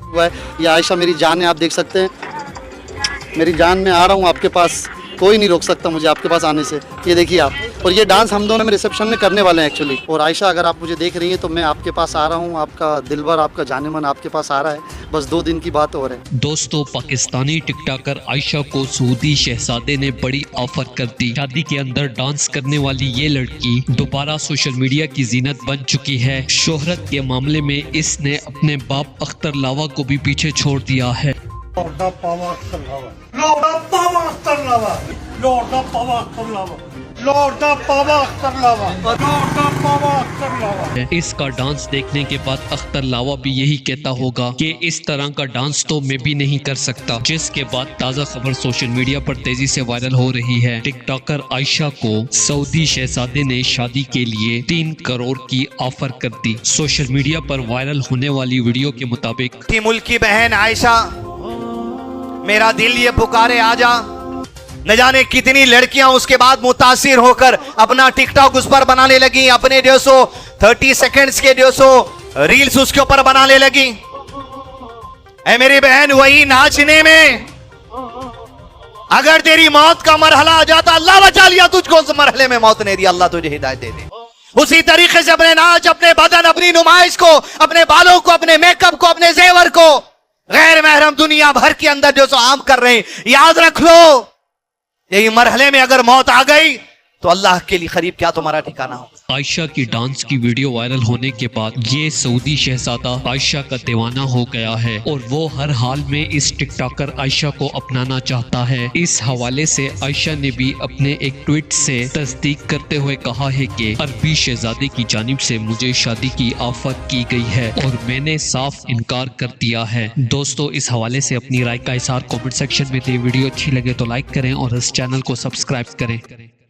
हुआ है। ये आयशा मेरी जान है, आप देख सकते हैं मेरी जान, में आ रहा हूँ आपके पास, कोई नहीं रोक सकता मुझे आपके पास आने से। ये देखिए आप, और ये डांस हम दोनों में रिसेप्शन में करने वाले हैं एक्चुअली। और आयशा अगर आप मुझे देख रही हैं तो मैं आपके पास आ रहा हूँ, आपका दिलबर, आपका जाने मन आपके पास आ रहा है, बस 2 दिन की बात और है। दोस्तों, पाकिस्तानी टिकटॉकर आयशा को सऊदी शहजादे ने बड़ी ऑफर कर दी। शादी के अंदर डांस करने वाली ये लड़की दोबारा सोशल मीडिया की जीनत बन चुकी है। शोहरत के मामले में इसने अपने बाप अख्तर लावा को भी पीछे छोड़ दिया है। इसका डांस देखने के बाद अख्तर लावा भी यही कहता होगा कि इस तरह का डांस तो मैं भी नहीं कर सकता। जिसके बाद ताज़ा खबर सोशल मीडिया पर तेजी से वायरल हो रही है। टिकटॉकर आयशा को सऊदी शहजादे ने शादी के लिए 3 करोड़ की ऑफर कर दी। सोशल मीडिया पर वायरल होने वाली वीडियो के मुताबिक मुल्क की बहन आयशा, मेरा दिल ये पुकारे आजा। न जाने कितनी लड़कियां उसके बाद मुतासिर होकर अपना टिकटॉक उस पर बनाने लगी, अपने 30 सेकंड्स के रील्स उसके ऊपर बनाने लगी। ऐ मेरी बहन, वही नाचने में अगर तेरी मौत का मरहला आ जाता, अल्लाह बचा लिया तुझको उस मरहले में मौत नहीं दी, अल्लाह तुझे हिदायत दे दे। उसी तरीके से अपने नाच, अपने बदन, अपनी नुमाइश को, अपने बालों को, अपने मेकअप को, अपने जेवर को गैर महरम दुनिया भर के अंदर आम कर रहे हैं। याद रख लो, यही मरहले में अगर मौत आ गई तो अल्लाह के लिए करीब क्या तुम्हारा ठिकाना हो। आयशा की डांस की वीडियो वायरल होने के बाद ये सऊदी शहजादा आयशा का दीवाना हो गया है और वो हर हाल में इस टिकटॉकर आयशा को अपनाना चाहता है। इस हवाले से आयशा ने भी अपने एक ट्वीट से तस्दीक करते हुए कहा है कि अरबी शहजादे की जानिब से मुझे शादी की ऑफर की गई है और मैंने साफ इनकार कर दिया है। दोस्तों, इस हवाले से अपनी राय का इज़हार कमेंट सेक्शन में दे। वीडियो अच्छी लगे तो लाइक करें और इस चैनल को सब्सक्राइब करें।